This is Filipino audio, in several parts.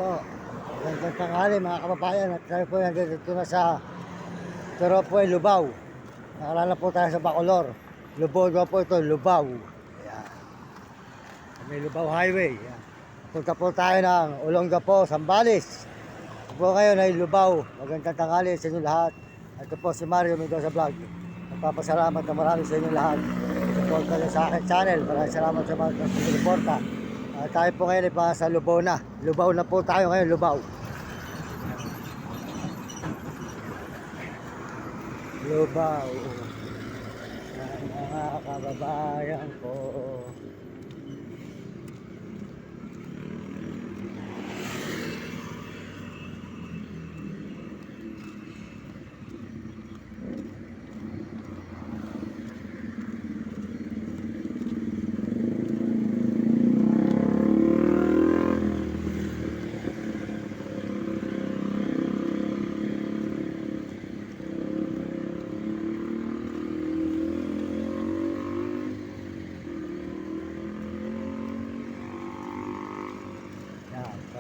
Po, magandang tanghali mga kababayan at tayo po nandito na sa Toropoy, Lubao. Nakalala po tayo sa Bacolor. Lubao daw po ito, Lubao. Ayan. May Lubao Highway. Ayan. Punta po tayo ng Olongapo, Zambales. Ito po ngayon ay Lubao. Magandang tanghali sa inyo lahat. Ito po si Mario Mendoza Vlog. Nagpapasalamat na marami sa inyo lahat. Suporta nyo sa aking channel. Maraming salamat sa mga suporta. Tayo po ngayon ay pa sa Lubao na. Lubao na po tayo ngayon, Lubao. Lubao. Mga kababayan ko.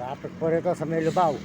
Traffic po rito sa may Lubao.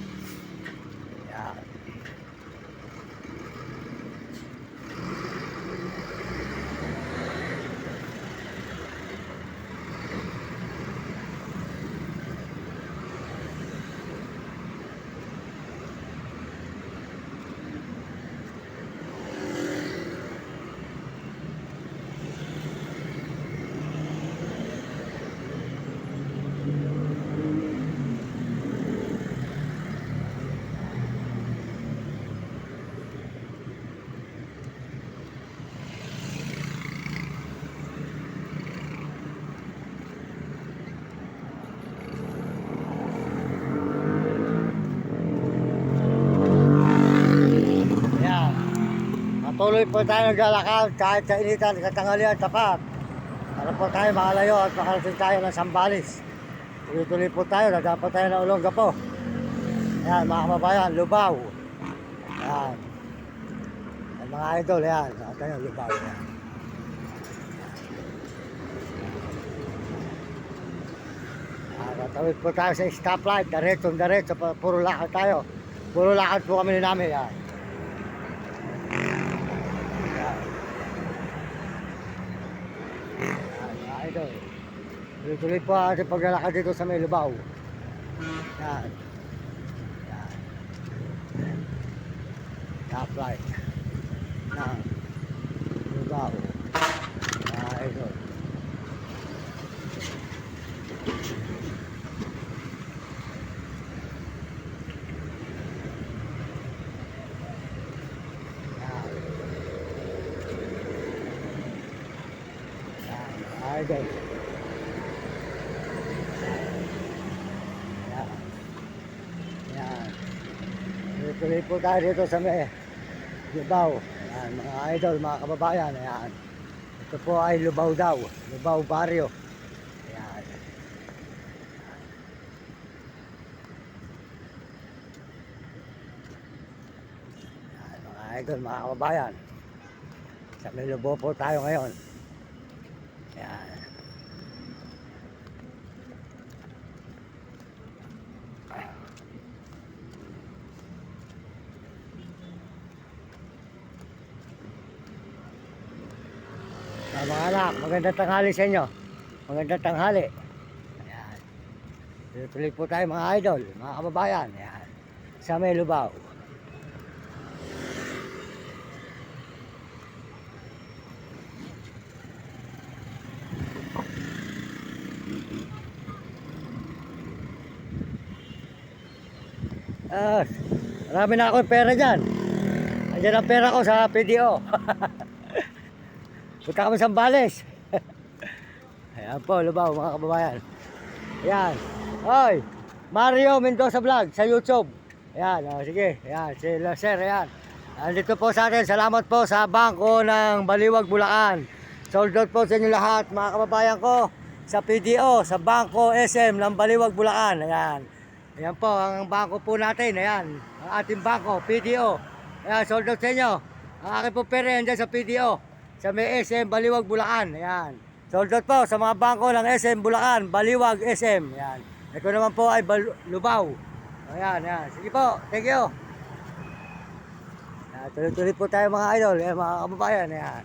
Yan. Patuloy po tayo naglalakad kahit sa initan, sa tanghalian, tapat. Para po tayo makalayo at makarating tayo ng Zambales. Tuloy-tuloy po tayo, dadaan po tayo ng Olongapo. Ayan mga kababayan, Lubao. Ayan. Ayan mga idol, ayan. Ayan yung Lubao. Ayan. Tatawid po tayo sa stoplight, diretso, puro lakad tayo. Puro lakad po kami namin. Ayan. Tuloy-tuloy po ang ating paglalakad dito sa may Lubao. Yan. Yan. Stoplight ng Lubao. Ito. Yan. Tuloy po tayo dito sa may Lubao. Ayan, mga idol, mga kababayan. Ayan. Ito po ay Lubao daw. Lubao Barrio. Ayan. Ayan, mga idol, mga kababayan. Sa may Lubao po tayo ngayon. Ayan. Mga anak, magandang tanghali sa inyo. Magandang tanghali. Ayan. Tuloy po tayo mga idol, mga kababayan. Ayan. Sa may Lubao. Marami na akong pera dyan. Andiyan ang pera ko sa PDO. Punta kami sa Zambales. Ayan po, Lubao mga kababayan. Ayan. Hoy, Mario Mendoza Vlog sa YouTube. Ayan, sige. Ayan, si Sir, ayan. Andito po sa atin. Salamat po sa bangko ng Baliwag, Bulacan. Sold out po sa inyo lahat mga kababayan ko. Sa PDO, sa bangko SM ng Baliwag, Bulacan. Ayan. Ayan po, ang bangko po natin. Ayan, ang ating bangko, PDO. Ayan, sold out sa inyo. Ang aking po pera yan dyan sa PDO. Sa may SM Baliwag, Bulacan. Ayan. Sold out po sa mga bangko ng SM Bulacan, Baliwag, SM. Ayan. Ito naman po ay Lubao. Ayan, ayan. Sige po, thank you. Tuloy-tuloy po tayo mga idol, mga kababayan. Ayan.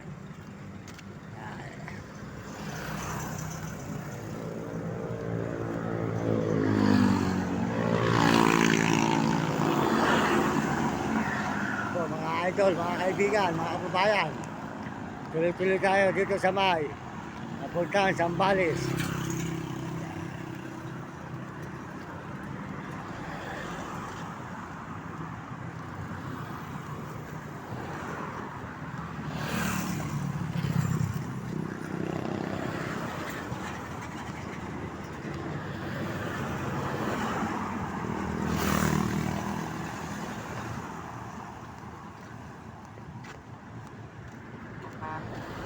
Po, mga idol, mga kaibigan, mga kababayan. Tuloy-tuloy tayo dito sa may napuntahan Zambales.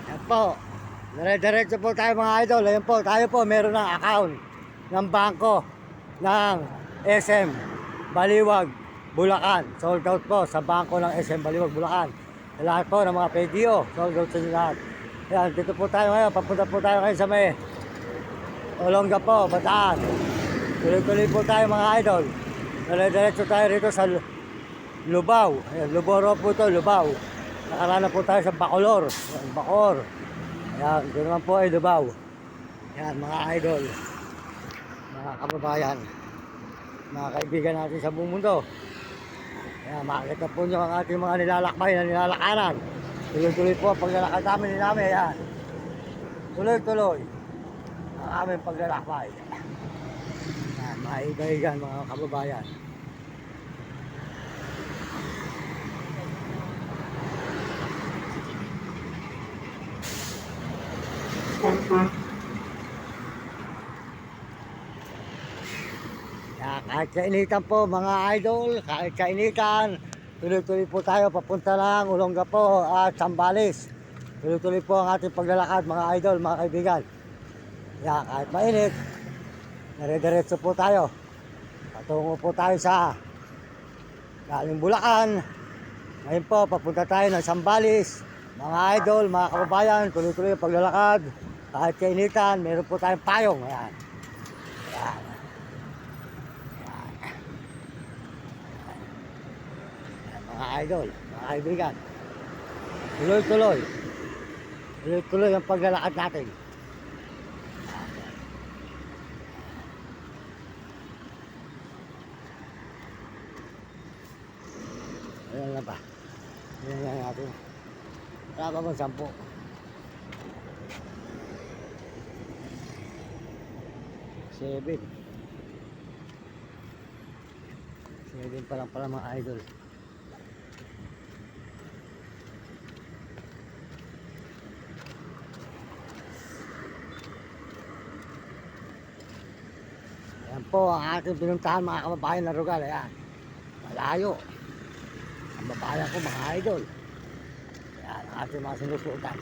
Yan po. Dire-diretso po tayo mga idol. Ayan po, tayo po meron ng account ng bangko ng SM Baliwag, Bulacan. Sold out po sa bangko ng SM Baliwag, Bulacan. Sa lahat po ng mga PDO, sold out sa inyo lahat. Ayan, dito po tayo ngayon. Papunta po tayo ngayon sa may Olonga po, Bataan. Tuloy-tuloy po tayo mga idol. Dire-diretso tayo rito sa Lubao. Ayan, Luboro po ito, Lubao. Nakarana po tayo sa Bacolor. Ayan, Bacor. Ayan, ito naman po ay Lubao. Ayan, mga idol. Mga kababayan. Mga kaibigan natin sa buong mundo. Ayan, makikita po nyo ang ating mga nilalakbay na nilalakaran. Tuloy-tuloy po ang paglalakad namin ni namin. Ayan. Tuloy-tuloy ang aming paglalakbay. Ayan, mga kaibigan, mga kababayan. Kahit kainitan po mga idol, kahit kainitan, tuloy-tuloy po tayo papunta lang Olongapo at Zambales. Tuloy-tuloy po ang ating paglalakad mga idol, mga kaibigan. Kahit mainit, nare-diretso po tayo. Patungo po tayo sa galing Bulacan. Ngayon po, papunta tayo ng Zambales. Mga idol, mga kababayan, tuloy-tuloy ang paglalakad. Kahit kainitan, meron po tayong payong. Ayan. Ayan. Mga idol, mga kaibigan, tuloy-tuloy ang paglalakad natin. Ayan lang ba? Ayan lang natin. Wala pa bang 10? Seven pa lang pala mga idol. Ayan po ang ating pinuntahan mga kababayan na lugar. Ayan, malayo ang babayan ko mga idol. Ayan ang ating mga sinusutan.